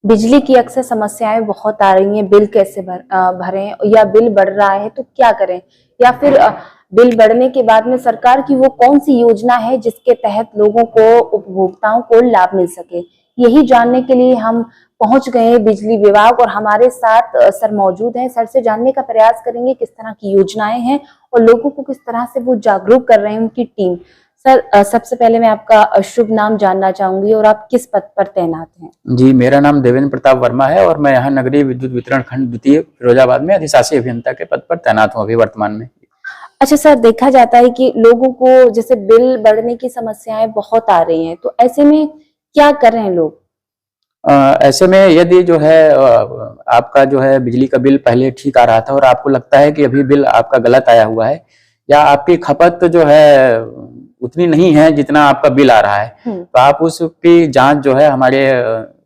बिजली की अक्सर समस्याएं बहुत आ रही हैं। बिल कैसे भरें, या बिल बढ़ रहा है तो क्या करें, या फिर बिल बढ़ने के बाद में सरकार की वो कौन सी योजना है जिसके तहत लोगों को, उपभोक्ताओं को लाभ मिल सके। यही जानने के लिए हम पहुंच गए हैं बिजली विभाग, और हमारे साथ सर मौजूद हैं। सर से जानने का प्रयास करेंगे किस तरह की योजनाएं हैं और लोगों को किस तरह से वो जागरूक कर रहे हैं, उनकी टीम। सर, सबसे पहले मैं आपका शुभ नाम जानना चाहूंगी और आप किस पद पर तैनात हैं। जी, मेरा नाम देवेंद्र प्रताप वर्मा है और मैं यहाँ नगरीय विद्युत वितरण खंड द्वितीय फिरोजाबाद में अधिशासी अभियंता के पद पर तैनात हूँ अभी वर्तमान में। अच्छा सर, देखा जाता है कि लोगों को जैसे बिल बढ़ने की समस्याएं बहुत आ रही हैं, तो ऐसे में क्या कर रहे हैं लोग? ऐसे में यदि जो है आपका जो है बिजली का बिल पहले ठीक आ रहा था और आपको लगता है कि अभी बिल आपका गलत आया हुआ है या आपकी खपत जो है उतनी नहीं है जितना आपका बिल आ रहा है, तो आप उसकी जांच जो है हमारे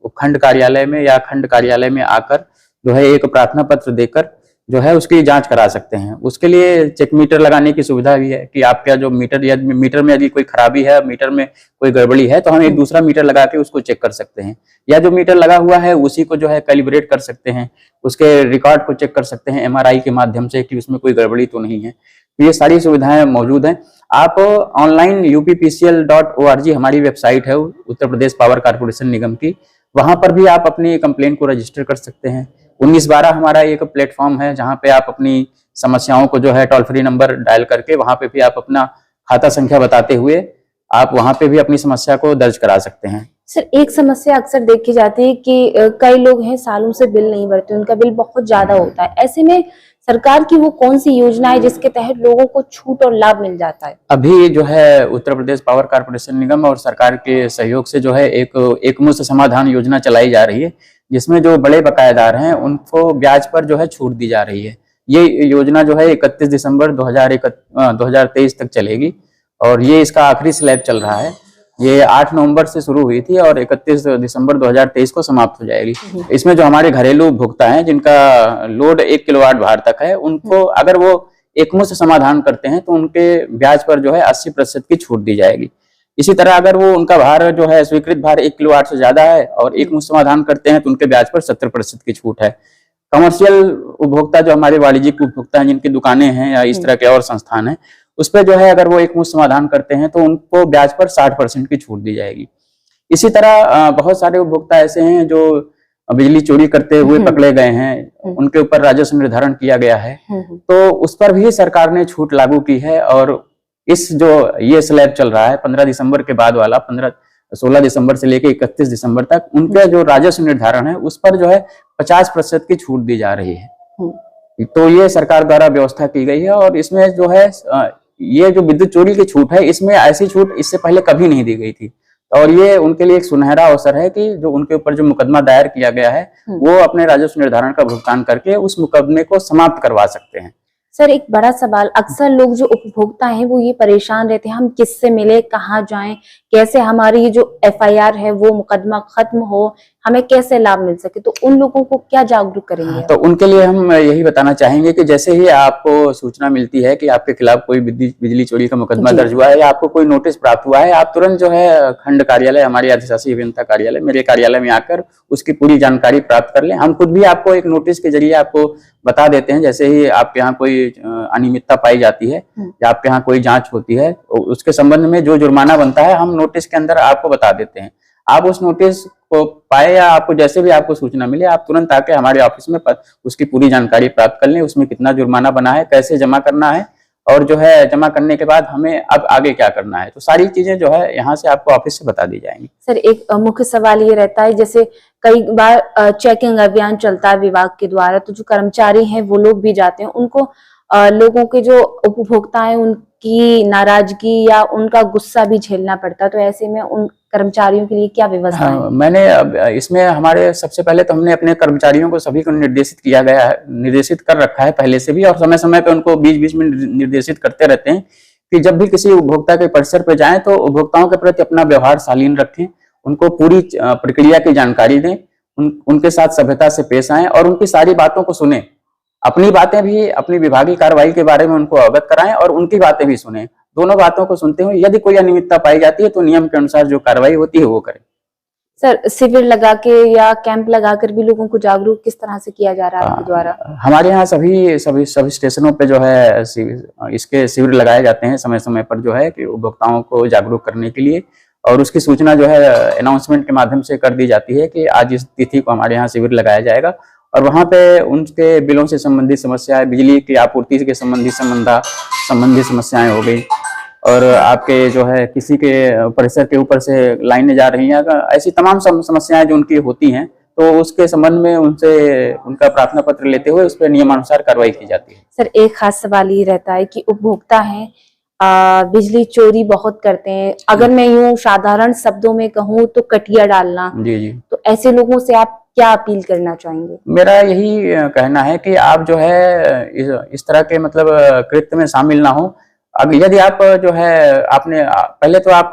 उपखंड कार्यालय में या खंड कार्यालय में आकर जो है एक प्रार्थना पत्र देकर जो है उसकी जांच करा सकते हैं। उसके लिए चेक मीटर लगाने की सुविधा भी है कि आपका जो मीटर में यदि कोई खराबी है, मीटर में कोई गड़बड़ी है, तो हम एक दूसरा मीटर लगा के उसको चेक कर सकते हैं, या जो मीटर लगा हुआ है उसी को जो है कैलिब्रेट कर सकते हैं, उसके रिकॉर्ड को चेक कर सकते हैं MRI के माध्यम से कि उसमें कोई गड़बड़ी तो नहीं है। तो ये सारी सुविधाएं मौजूद हैं। आप ऑनलाइन uppcl.org हमारी वेबसाइट है उत्तर प्रदेश पावर कारपोरेशन निगम की, वहां पर भी आप अपनी कंप्लेंट को रजिस्टर कर सकते हैं। 1912 हमारा एक प्लेटफॉर्म है जहां पे आप अपनी समस्याओं को जो है टोल फ्री नंबर डायल करके वहां पे भी आप अपना खाता संख्या बताते हुए आप वहां पे भी अपनी समस्या को दर्ज करा सकते हैं। सर, एक समस्या अक्सर देखी जाती है कि कई लोग हैं सालों से बिल नहीं भरते, उनका बिल बहुत ज्यादा होता है। ऐसे में सरकार की वो कौन सी योजना है जिसके तहत लोगों को छूट और लाभ मिल जाता है? अभी जो है उत्तर प्रदेश पावर कारपोरेशन निगम और सरकार के सहयोग से जो है एक मुश्त समाधान योजना चलाई जा रही है, जिसमें जो बड़े बकायेदार हैं उनको ब्याज पर जो है छूट दी जा रही है। ये योजना जो है 31 दिसंबर 2023 तक चलेगी और ये इसका आखिरी स्लैब चल रहा है। ये 8 नवंबर से शुरू हुई थी और 31 दिसंबर 2023 को समाप्त हो जाएगी। इसमें जो हमारे घरेलू उपभोक्ता हैं जिनका लोड 1 किलोवाट भार तक है, उनको अगर वो एकमुश्त समाधान करते हैं तो उनके ब्याज पर जो है 80% की छूट दी जाएगी। इसी तरह अगर वो उनका भार जो है स्वीकृत भार 1 किलोवाट से ज्यादा है और एकमुश्त समाधान करते हैं तो उनके ब्याज पर 70% की छूट है। कमर्शियल उपभोक्ता जो हमारे वाणिज्यिक उपभोक्ता हैं जिनकी दुकानें हैं या इस तरह के और संस्थान हैं, उस पर जो है अगर वो एकमुश्त समाधान करते हैं तो उनको ब्याज पर 60% की छूट दी जाएगी। इसी तरह बहुत सारे उपभोक्ता ऐसे हैं जो बिजली चोरी करते हुए पकड़े गए हैं, उनके ऊपर राजस्व निर्धारण किया गया है, तो उस पर भी सरकार ने छूट लागू की है। और इस जो ये स्लैब चल रहा है 15 दिसंबर के बाद वाला, 16 दिसंबर से लेकर 31 दिसंबर तक, उनका जो राजस्व निर्धारण है उस पर जो है 50% की छूट दी जा रही है। तो ये सरकार द्वारा व्यवस्था की गई है और इसमें जो है ये जो विद्युत चोरी की छूट है, इसमें ऐसी छूट इससे पहले कभी नहीं दी गई थी और ये उनके लिए एक सुनहरा अवसर है कि जो उनके ऊपर जो मुकदमा दायर किया गया है वो अपने राजस्व निर्धारण का भुगतान करके उस मुकदमे को समाप्त करवा सकते हैं। सर, एक बड़ा सवाल, अक्सर लोग जो उपभोक्ता हैं वो ये परेशान रहते हैं, हम किससे मिले, कहाँ जाएं, कैसे हमारी जो FIR है वो मुकदमा खत्म हो, हमें कैसे लाभ मिल सके, तो उन लोगों को क्या जागरूक करेंगे? तो उनके लिए हम यही बताना चाहेंगे कि जैसे ही आपको सूचना मिलती है कि आपके खिलाफ कोई बिजली चोरी का मुकदमा दर्ज हुआ है या आपको कोई नोटिस प्राप्त हुआ है, आप तुरंत जो है खंड कार्यालय, हमारे अधिशासी अभियंता कार्यालय, मेरे कार्यालय में आकर उसकी पूरी जानकारी प्राप्त कर लें। हम खुद भी आपको एक नोटिस के जरिए आपको बता देते हैं। जैसे ही आपके यहाँ कोई अनियमितता पाई जाती है या आपके यहाँ कोई जांच होती है, उसके संबंध में जो जुर्माना बनता है हम नोटिस के अंदर आपको बता देते हैं। आप उस नोटिस को पाए या आपको जैसे भी आपको सूचना मिले, आप तुरंत आके हमारे ऑफिस में उसकी पूरी जानकारी प्राप्त कर लें, उसमें कितना जुर्माना बना है, कैसे जमा करना है और जो है जमा करने के बाद हमें अब आगे क्या करना है, तो सारी चीजें जो है यहाँ से आपको ऑफिस से बता दी जाएंगी। सर, एक मुख्य सवाल ये रहता है, जैसे कई बार चेकिंग अभियान चलता है विभाग के द्वारा, तो जो कर्मचारी हैं वो लोग भी जाते हैं, उनको लोगों के जो उपभोक्ता हैं उनकी नाराजगी या उनका गुस्सा भी झेलना पड़ता है, तो ऐसे में उन कर्मचारियों के लिए क्या व्यवस्था है? मैंने इसमें हमारे सबसे पहले तो हमने अपने कर्मचारियों को सभी को निर्देशित कर रखा है पहले से भी, और समय समय पे उनको बीच बीच में निर्देशित करते रहते हैं कि जब भी किसी उपभोक्ता के परिसर पे जाएं तो उपभोक्ताओं के प्रति अपना व्यवहार शालीन रखें, उनको पूरी प्रक्रिया की जानकारी दें, उनके साथ सभ्यता से पेश आएं और उनकी सारी बातों को सुने। अपनी बातें भी, अपनी विभागीय कार्रवाई के बारे में उनको अवगत कराएं और उनकी बातें भी सुने। दोनों बातों को सुनते हुए यदि कोई अनियमितता पाई जाती है तो नियम के अनुसार जो कार्रवाई होती है वो करें। सर शिविर लगा के या कैंप लगाकर भी लोगों को जागरूक किस तरह से किया जा रहा है आपके द्वारा? हमारे यहाँ सभी स्टेशनों पे जो है इसके शिविर लगाए जाते हैं समय समय पर, जो है कि उपभोक्ताओं को जागरूक करने के लिए, और उसकी सूचना जो है अनाउंसमेंट के माध्यम से कर दी जाती है कि आज इस तिथि को हमारे यहाँ शिविर लगाया जाएगा। और वहाँ पे उनके बिलों से संबंधित समस्याएं, बिजली की आपूर्ति के संबंधित समस्याएं हो गई, और आपके जो है किसी के परिसर के ऊपर से लाइनें जा रही हैं, ऐसी तमाम समस्याएं जो उनकी होती हैं, तो उसके संबंध में उनसे उनका प्रार्थना पत्र लेते हुए उस पर नियमानुसार कार्रवाई की जाती है। सर एक खास सवाल ये रहता है कि उपभोक्ता हैं, बिजली चोरी बहुत करते हैं, अगर मैं यूं साधारण शब्दों में कहूँ तो कटिया डालना। जी जी। तो ऐसे लोगों से आप क्या अपील करना चाहेंगे? मेरा यही कहना है कि आप जो है इस तरह के मतलब कृत्य में शामिल ना हो। यदि आप जो है आपने पहले तो आप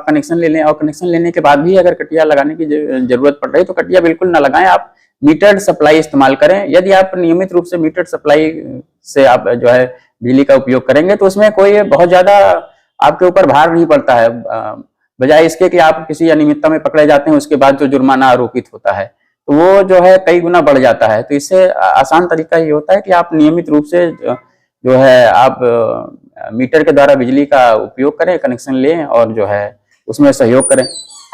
कनेक्शन ले लें, और कनेक्शन लेने के बाद भी अगर कटिया लगाने की जरूरत पड़ रही है तो कटिया बिल्कुल ना लगाएं, आप मीटर्ड सप्लाई इस्तेमाल करें। यदि आप नियमित रूप से मीटर्ड सप्लाई से आप जो है बिजली का उपयोग करेंगे तो उसमें कोई बहुत ज्यादा आपके ऊपर भार नहीं पड़ता है, बजाय इसके कि आप किसी अनियमितता में पकड़े जाते हैं, उसके बाद जो जुर्माना आरोपित होता है तो वो जो है कई गुना बढ़ जाता है। तो इससे आसान तरीका ये होता है कि आप नियमित रूप से जो है आप मीटर के द्वारा बिजली का उपयोग करें, कनेक्शन लें और जो है उसमें सहयोग करें।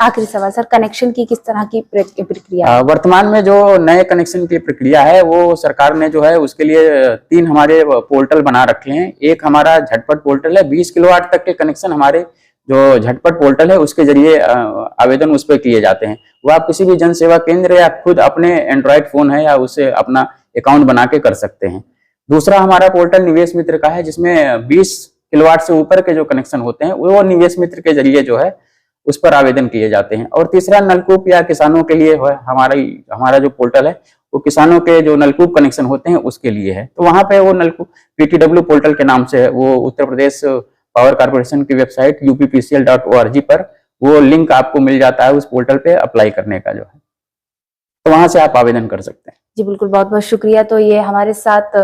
आखिरी सवाल सर, कनेक्शन की किस तरह की प्रक्रिया? वर्तमान में जो नए कनेक्शन की प्रक्रिया है वो सरकार ने जो है उसके लिए 3 हमारे पोर्टल बना रखे हैं। एक हमारा झटपट पोर्टल है, 20 किलोवाट तक के कनेक्शन हमारे जो झटपट पोर्टल है उसके जरिए आवेदन उस पर किए जाते हैं। वो आप किसी भी जन सेवा केंद्र या खुद अपने एंड्रॉइड फोन है या उसे अपना अकाउंट बना के कर सकते हैं। दूसरा हमारा पोर्टल निवेश मित्र का है, जिसमें 20 किलोवाट से ऊपर के जो कनेक्शन होते हैं वो निवेश मित्र के जरिए जो है उस पर आवेदन किए जाते हैं। और तीसरा नलकूप या किसानों के लिए है, हमारा जो पोर्टल है वो किसानों के जो नलकूप कनेक्शन होते हैं उसके लिए है। तो वहां पे वो नलकूप PTW पोर्टल के नाम से है, वो उत्तर प्रदेश पावर कारपोरेशन की वेबसाइट uppcl.org पर वो लिंक आपको मिल जाता है उस पोर्टल पे अप्लाई करने का जो है, तो वहां से आप आवेदन कर सकते हैं। जी बिल्कुल, बहुत बहुत शुक्रिया। तो ये हमारे साथ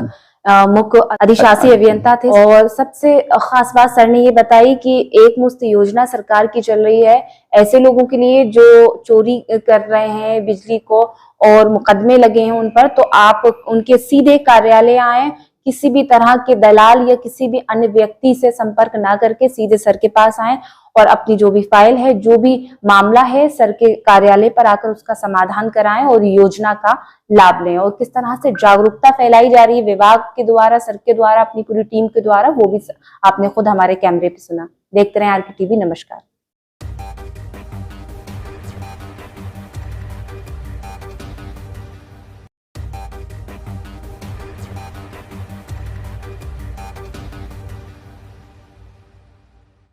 मुख्य अधिशासी अभियंता थे, और सबसे खास बात सर ने ये बताई कि एक मुश्त योजना सरकार की चल रही है ऐसे लोगों के लिए जो चोरी कर रहे हैं बिजली को और मुकदमे लगे हैं उन पर। तो आप उनके सीधे कार्यालय आए, किसी भी तरह के दलाल या किसी भी अन्य व्यक्ति से संपर्क ना करके सीधे सर के पास आए और अपनी जो भी फाइल है, जो भी मामला है, सर के कार्यालय पर आकर उसका समाधान कराएं और योजना का लाभ लें। और किस तरह से जागरूकता फैलाई जा रही है विभाग के द्वारा, सर के द्वारा, अपनी पूरी टीम के द्वारा, वो भी आपने खुद हमारे कैमरे पे सुना। देखते रहें RK TV। नमस्कार।